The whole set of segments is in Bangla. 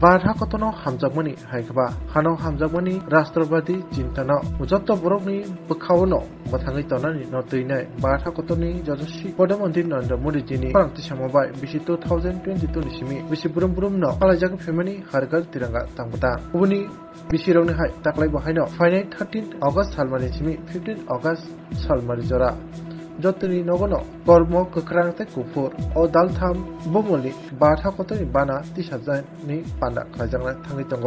बाधा कतनो हामजागमनि हायखबा हानो हामजागमनि राष्ट्रवादी चिंतनो जत्त बरकनि बखावनो बथाङै तनानि नतैनाय बाधा कतनि जजस्वी प्रधानमन्त्री नरेन्द्र मोदी जिनि फारांथि सामबाय बिसि 2022 नि सिमि बिसि बुरुम न आलायजाग फेमानि हारगार तिरंगा तांबता उबुनि बिसिरंनि हाय ताकलाय बहायनो फाइनाय 13 अगस्त सालमानि सिमि 15 अगस्त सालमानि जरा जतनि नगनो कर्म कक्रांते कुफुर ओ दालथाम बमलि बाथा कतनि बाना तिसाजानि पाना खाजांना थाङै दङ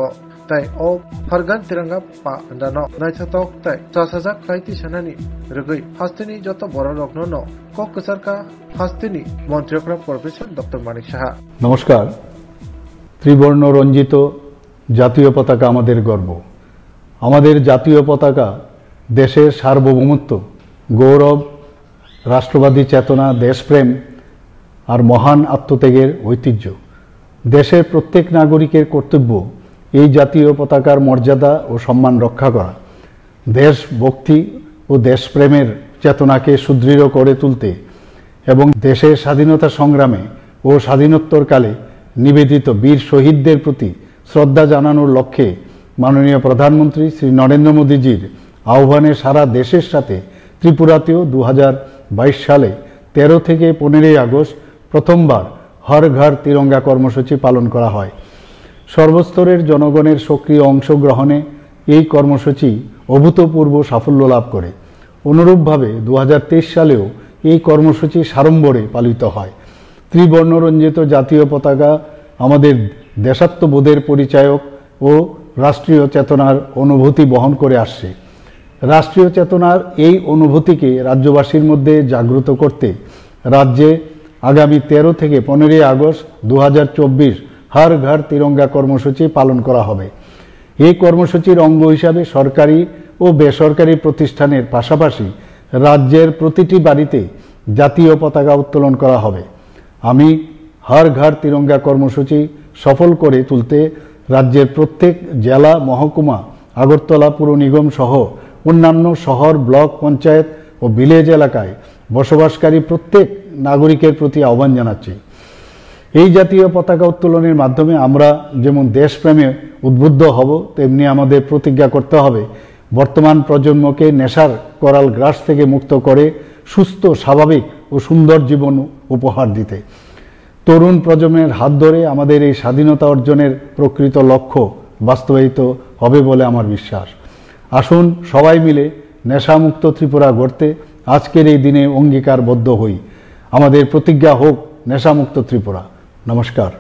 ताइ ओ हारगार तिरंगा पा दानो नायथातक ताइ चासाजा क्लाइति सानानि रगै हास्तिनि जत बर रग्न क कसारका हास्तिनि मन्त्रिकरा प्रोफेसर डॉक्टर मानिक साहा नमस्कार। त्रिबर्ण रंजित জাতীয় পতাকা আমাদের গর্ব। আমাদের জাতীয় পতাকা দেশের সার্বভৌমত্ব, গৌরব, রাষ্ট্রবাদী চেতনা, দেশপ্রেম আর মহান আত্মত্যাগের ঐতিহ্য। দেশের প্রত্যেক নাগরিকের কর্তব্য এই জাতীয় পতাকার মর্যাদা ও সম্মান রক্ষা করা, দেশভক্তি ও দেশপ্রেমের চেতনাকে সুদৃঢ় করে তুলতে এবং দেশের স্বাধীনতা সংগ্রামে ও স্বাধীনোত্তরকালে নিবেদিত বীর শহীদদের প্রতি শ্রদ্ধা জানানোর লক্ষ্যে মাননীয় প্রধানমন্ত্রী শ্রী নরেন্দ্র মোদীজির আহ্বানে সারা দেশের সাথে ত্রিপুরাতেও 2022 সালে 13 থেকে 15 আগস্ট প্রথমবার হর ঘর তিরঙ্গা কর্মসূচি পালন করা হয়। সর্বস্তরের জনগণের সক্রিয় অংশগ্রহণে এই কর্মসূচি অভূতপূর্ব সাফল্য লাভ করে। অনুরূপভাবে 2023 সালেও এই কর্মসূচি সাড়ম্বরে পালিত হয়। ত্রিবর্ণরঞ্জিত জাতীয় পতাকা আমাদের দেশাত্মবোধের পরিচায়ক ও রাষ্ট্রীয় চেতনার অনুভূতি বহন করে আসছে। রাষ্ট্রীয় চেতনার এই অনুভূতিকে রাজ্যবাসীর মধ্যে জাগ্রত করতে রাজ্যে আগামী 13 থেকে 15 আগস্ট 2024 হর ঘর তিরঙ্গা কর্মসূচি পালন করা হবে। এই কর্মসূচির অঙ্গ হিসাবে সরকারি ও বেসরকারি প্রতিষ্ঠানের পাশাপাশি রাজ্যের প্রতিটি বাড়িতে জাতীয় পতাকা উত্তোলন করা হবে। আমি হর ঘর তিরঙ্গা কর্মসূচি সফল করে তুলতে রাজ্যের প্রত্যেক জেলা, মহকুমা, আগরতলা পুর নিগম সহ অন্যান্য শহর, ব্লক, পঞ্চায়েত ও ভিলেজ এলাকায় বসবাসকারী প্রত্যেক নাগরিকের প্রতি আহ্বান জানাচ্ছি। এই জাতীয় পতাকা উত্তোলনের মাধ্যমে আমরা যেমন দেশপ্রেমে উদ্বুদ্ধ হব, তেমনি আমাদের প্রতিজ্ঞা করতে হবে বর্তমান প্রজন্মকে নেশার করাল গ্রাস থেকে মুক্ত করে সুস্থ, স্বাভাবিক ও সুন্দর জীবন উপহার দিতে। তরুণ প্রজন্মের হাত ধরে আমাদের এই স্বাধীনতা অর্জনের প্রকৃত লক্ষ্য বাস্তবায়িত হবে বলে আমার বিশ্বাস। আসুন সবাই মিলে নেশামুক্ত ত্রিপুরা গড়তে আজকের এই দিনে অঙ্গীকারবদ্ধ হই। আমাদের প্রতিজ্ঞা হোক নেশামুক্ত ত্রিপুরা। নমস্কার।